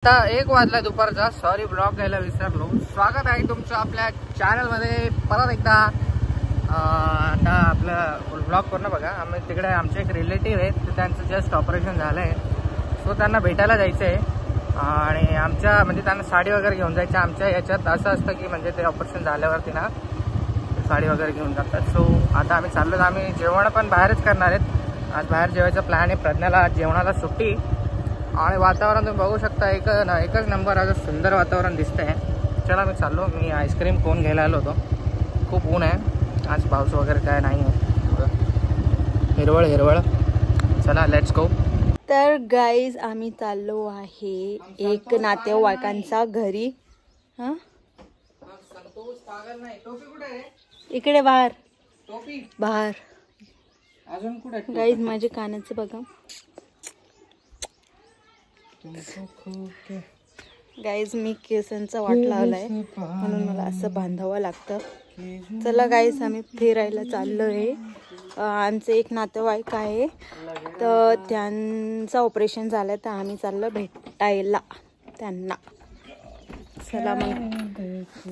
आता 1 वाजला दुपारचा. सॉरी ब्लॉग घ्यायला विसरलो. स्वागत आहे तुमचं आपल्या चॅनलमध्ये परत एकदा. आता आपलं ब्लॉग पूर्ण बघा. आम्ही तिकडे आमचे एक रिलेटिव्ह आहेत, तर त्यांचं जस्ट ऑपरेशन झालं आहे, सो त्यांना भेटायला जायचं आहे. आणि आमच्या म्हणजे त्यांना साडी वगैरे घेऊन जायचं. आमच्या याच्यात असं असतं की म्हणजे ते ऑपरेशन झाल्यावरती ना साडी वगैरे घेऊन जातात. सो आता आम्ही चाललो. आम्ही जेवण पण बाहेरच करणार आहेत. आज बाहेर जेवायचा प्लॅन आहे. प्रज्ञाला जेवणाला सुट्टी. आणि वातावरण तुम्ही बघू शकता, एकच नंबर आज सुंदर वातावरण दिसतंय. चला मी चाललो. मी आईस्क्रीम कोन घ्यायला आलो होतो. खूप ऊन आहे आज, पाऊस वगैरे काय नाही आहे, हिरवळ हिरवळ. चला लेट्स गो. तर गाईज आम्ही चाललो आहे एक नातेवाईकांच्या घरी. हा संतोष पागल नाही. टोपी कुठे आहे? इकडे बाहेर. टोपी बाहेर. अजून कुठे? गाईज माझे कानाचे बघा. गाईज मी केसांचा वाट लावलाय म्हणून मला असं बांधावं लागतं. चला गाईज आम्ही फिरायला चाललोय. आमचे एक नातेवाईक आहे, तर त्यांचं ऑपरेशन झालं, तर आम्ही चाललो भेटायला त्यांना. चला मग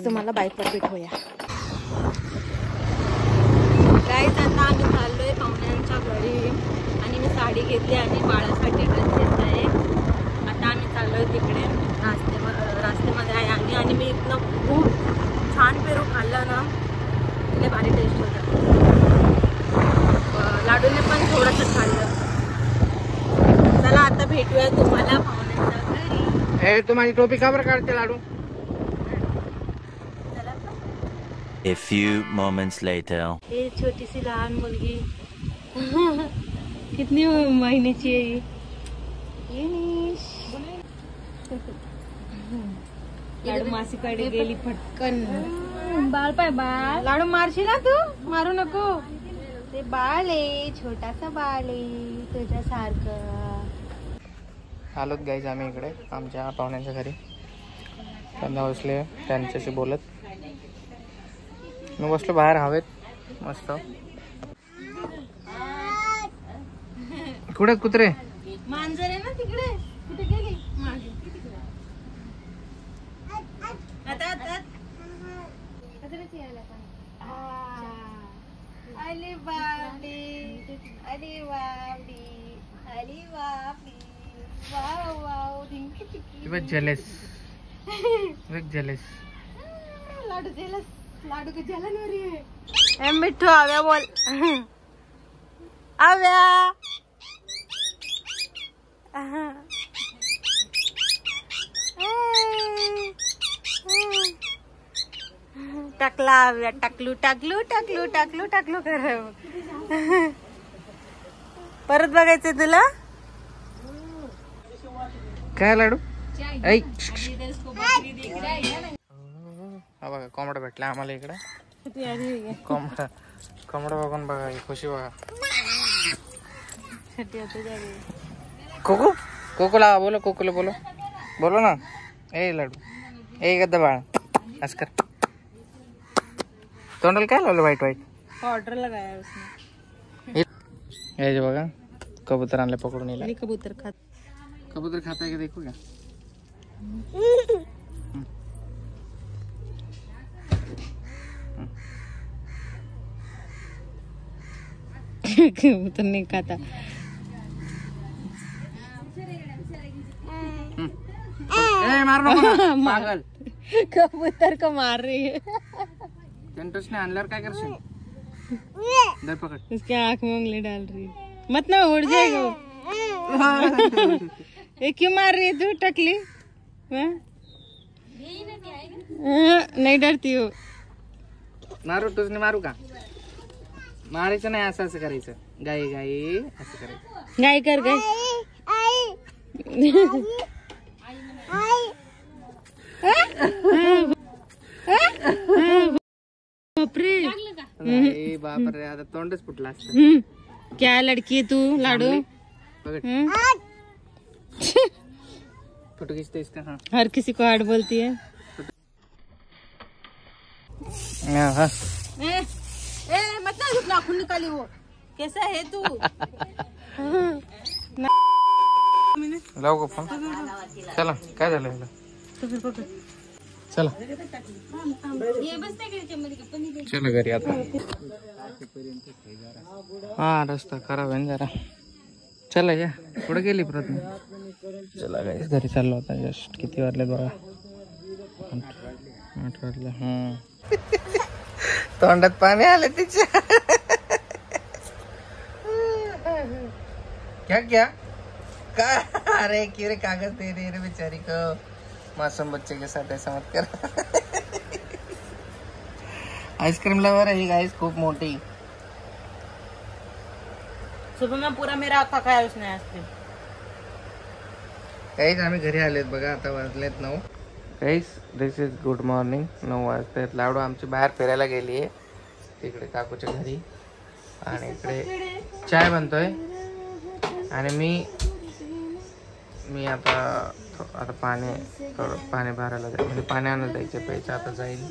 तुम्हाला बाईकवर भेटूया. गाईज आता आम्ही चाललोय पाहुण्यांच्या घरी आणि मी साडी घेतली आणि बाळासाठी ड्रेस घेतला आहे. आता आम्ही चाललोय तिकडे रस्त्यामध्ये आहे आणि मी इथनं खूप छान पेरू खाल्ला ना, इतके भारी टेस्ट होतं. लाडूने पण थोडंसं खाल्लं. चला आता भेटूया तुम्हाला पाहुण्यांच्या घरी. हे तू माझी टोपी का बरं काढते लाडू? A few moments later. हे छोटीशी लहान मुलगी कितनी महिन्याची आहे? लाडू मासीकडे गेली पटकन. बाळ पाय बाळ. लाडू मारशी ना तू? मारू नको. ते बाळ आहे, छोटासा बाळ आहे तुझ्यासारखं. आलोत गाईज आम्ही इकडे आमच्या पाहुण्यांच्या घरी. त्यांना बसले त्यांच्याशी बोलत. मी बसलो बाहेर हवेत मस्त. कुठे कुत्रे? मांजर आहे ना तिकडे. कुठे गेली? मागे अरे बापरे, अरे बापरे, अरे बापरे, वाव वाव. जेलस जेलस लाडू जेलस. लाडू का जलन हो रही है. मिठू आव्या बोल. आव्या. टाकला आव्या. टाकलू टाकलू टाकलू टाकलू टाकलू कर. परत बघायचंय तुला? काय लाडू? हा बघा कोंबडा भेटला आम्हाला इकडे. कोंबडा बघून बघा खुशी बघा. कोको कोको ला बोलो. कोकोला बोलो. बोलो ना. ए लाडू. ए गद्दा बाळ असं कर. तोंडाला काय लावलं वाईट वाईट? ऑर्डर लगाया उसने. हे बघा कबूतर आणले पकडून. येईल कबूतर खाता है का देखो क्या? कबूतर नहीं खाता. मार पागल. कबूतर को मार रही है. ने आणल्यावर काय करशील? दर पकड. उसके आँख में उंगली डाल रही है. मत ना उड़ जाएगा वो. ये क्यों मार रही है तू टकली? नहीं डरती हो. मारू तुझने मारू का? मारायचं नाही, असं असं करायचं. गाई गाई असं करायचं. गाय कर गाय. बापरे बापरे आता तोंडच फुटला असतं. क्या लड़की है तू लाडू? फोटो खींचते इसका. हाँ हर किसी को हार्ड बोलती है. मत नाखून निकाली वो. कैसा है तू? लावू का फोन? चला काय झालं याला? चला चला घरी आता. हा रस्ता खराब आहे ना जरा. चला या पुढे गेली प्रथम. चला काय घरी चाललो आता. जस्ट किती वाजले बघा? 8 वाजले. तोंडात पाणी आलं तिच्या. क्या क्या काय? अरे क्यों रे कागज दे रही रे बेचारी को. मासूम बच्चे के साथ ऐसा मत कर. आइसक्रीम लवर है गाइस खूप मोठी. सुबह में पूरा मेरा आखा खाया उसने आइसक्रीम. काहीच आम्ही घरी आलेत बघा. आता वाजलेत 9. काहीच दिस इज गुड मॉर्निंग. 9 वाजतात. लाडू आमची बाहेर फिरायला गेली आहे तिकडे काकूच्या घरी. आणि इकडे चाय बनतोय. आणि मी आता पाणी भरायला जाईल. म्हणजे पाणी आणत जायचं प्यायचं. आता जाईल.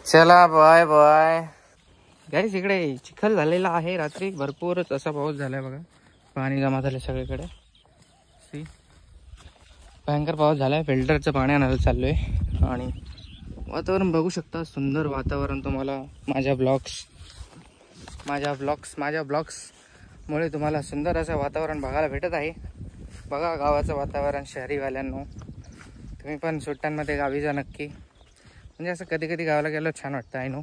चला बाय बाय. गाईस इकडे चिखल झालेला आहे. रात्री भरपूरच असा पाऊस झालाय बघा. पाणी जमा झालं सगळीकडे. सी भयंकर पाऊस झालाय. फिल्टरचं पाणी आणायला चाललोय. आणि वातावरण बघू शकता. सुंदर वातावरण तुम्हाला माझ्या ब्लॉग्स मुळे तुम्हाला सुंदर असं वातावरण बघायला भेटत आहे. बघा गावाचं वातावरण. शहरीवाल्यांनो तुम्ही पण सुट्ट्यांमध्ये गावी जा नक्की. म्हणजे असं कधी कधी गावाला गेलो छान वाटतं. आहे नो.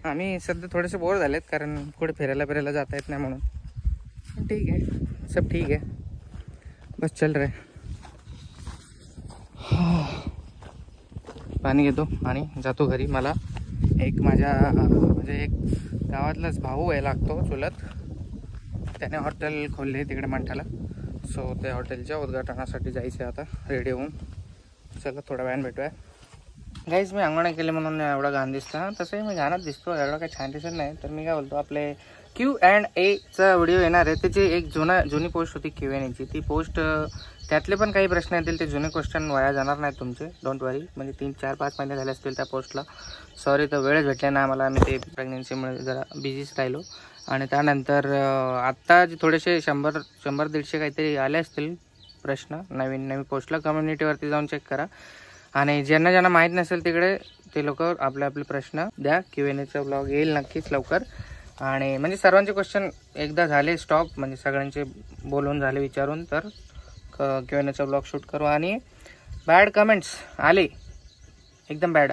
आम्ही सध्या थोडेसे बोर झालेत कारण कुठे फिरायला जाता येत नाही म्हणून. पण ठीक आहे. सब ठीक आहे. बस चल रहे. पाणी घेतो आणि जातो घरी. मला एक म्हणजे एक गावातलाच भाऊ आहे लागतो चुलत. त्याने हॉटेल खोलले तिकडे मंठाला. सो त्या हॉटेलच्या उद्घाटनासाठी जायचं आता रेडी होऊन. चला थोड्या वेळाने भेटूया. गाईज मी अंगण केले म्हणून एवढा घाण दिसतं. तसंही मी घाणच दिसतो. एवढा काही छान दिसत नाही. तर मी काय बोलतो आपले Q&Aचा व्हिडिओ येणार आहे. त्याची एक जुनी पोस्ट होती Q&Aची. ती पोस्ट त्यातले पण काही प्रश्न येतील. ते जुने क्वेश्चन वाया जाणार नाहीत तुमचे. डोंट वरी. म्हणजे 3, 4, 5 महिने झाले असतील त्या पोस्टला. सॉरी तर वेळच भेटले नाही आम्हाला. आम्ही ते प्रेग्नेन्सीमुळे जरा बिझीच राहिलो. आणि त्यानंतर आत्ता थोडेसे 100-150 काहीतरी आले असतील प्रश्न नवीन पोस्टला. कम्युनिटीवरती जाऊन चेक करा. आणि ज्यांना माहीत नसेल तिकडे ते लोक आपले प्रश्न द्या. Q&Aचा ब्लॉग येईल नक्कीच लवकर. आणि म्हणजे सर्वांचे क्वेश्चन एकदा झाले स्टॉप. म्हणजे सगळ्यांचे बोलून झाले विचारून. तर Q&Aचा ब्लॉग शूट करू. आणि बॅड कमेंट्स आले एकदम बॅड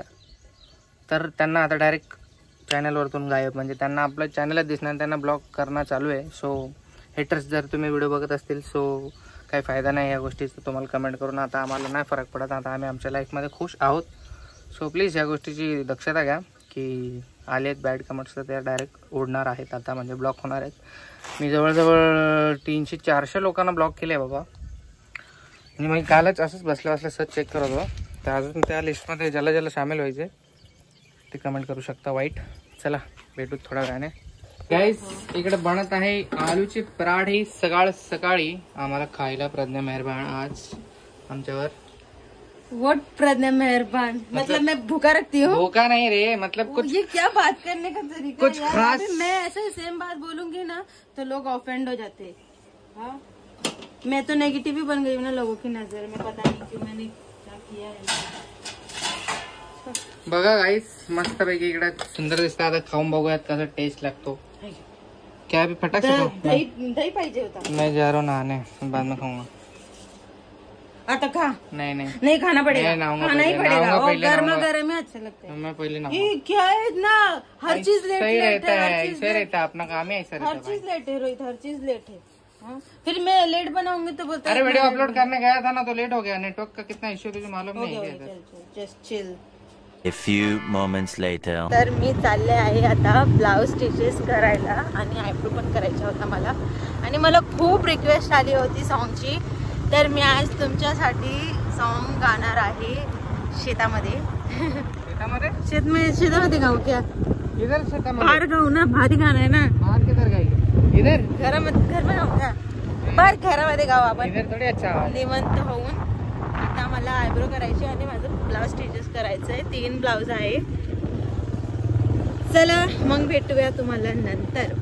तर त्यांना आता डायरेक्ट चॅनलवरतून गायब. म्हणजे त्यांना आपलं चॅनलच दिसणार. त्यांना ब्लॉक करणं चालू आहे. सो हेटर्स जर तुम्ही व्हिडिओ बघत असतील सो काही फायदा नाही या गोष्टीचा. तुम्हाला कमेंट करून आता आम्हाला नाही फरक पडत. आता आम्ही आमच्या लाईफमध्ये खुश आहोत. सो प्लीज या गोष्टीची दक्षता घ्या की आलेत बॅड कमेंट्स तर त्या डायरेक्ट उडणार आहेत आता. म्हणजे ब्लॉक होणार आहेत. मी जवळजवळ 300-400 लोकांना ब्लॉक केले बाबा. आणि मग कालच असंच बसल्या सहज चेक करत होतो. तर अजून त्या लिस्टमध्ये ज्याला सामील व्हायचे ते कमेंट करू शकता वाईट. चला भेटू थोड्या वेळाने. गाईस इकडे बनत आहे आलूची पराठी. सकाळी आम्हाला खायला. प्रज्ञा मेहरबान आज आमच्यावर. व्हाट प्रज्ञा मेहरबान? मतलब मैं भूखा रखती हूँ? भूखा नहीं रे. मतलब कुछ ये क्या बात करने का तरीका कुछ खास. मैं ऐसे सेम बात बोलूंगी ना तो लोग ऑफेंड हो जाते. हाँ मैं तो नेगेटिव ही बन गई हूँ ना लोगों की नजर में. पता नहीं क्यों मैंने क्या किया है. बघा गाईस मस्त पैकी इकडे सुंदर दिसतं. आता खाऊन बघूयात कसा टेस्ट लागतो. क्या अभी फटाक से दही पाहिजे होता. मैं जा रहा हूँ नहाने. बाद में खाऊंगा. आता खा. नहीं खाना पड़ेगा. खाना ही पड़ेगा. और गर्मा ही अच्छा लगता है. मैं पहले ये क्या है इतना. हर चीज लेट रहता है. ऐसे रहता है अपना काम ही ऐसा रहता है. हर चीज लेट है रोहित. हर चीज लेट है. फिर मैं लेट बनाऊंगी तो बोलता. अरे वीडियो अपलोड करने गया था ना तो लेट हो गया. नेटवर्क का कितना इश्यू तुझे मालूम नहीं. Just chill. A few moments later. तर मी चालले आहे आता ब्लाऊज स्टिचेस करायला. आणि आयब्रो पण करायचा होता मला. आणि मला खूप रिक्वेस्ट आली होती सॉन्गची. तर मी आज तुमच्यासाठी सॉन्ग गाणार आहे शेतामध्ये. शेतामध्ये गाऊ क्या? इधर शेतामध्ये बाहर गाऊ ना. भारी गाणं आहे ना. बाहर किधर गाई? इधर घर में गाऊ का? बाहेर घरामध्ये गाऊ आपण. इधर थोडी अच्छा निवंत होऊन. आता मला आयब्रो करायची आणि माझं ब्लाऊज स्टिचेस करायचंय. 3 ब्लाऊज आहे. चला मग भेटूया तुम्हाला नंतर.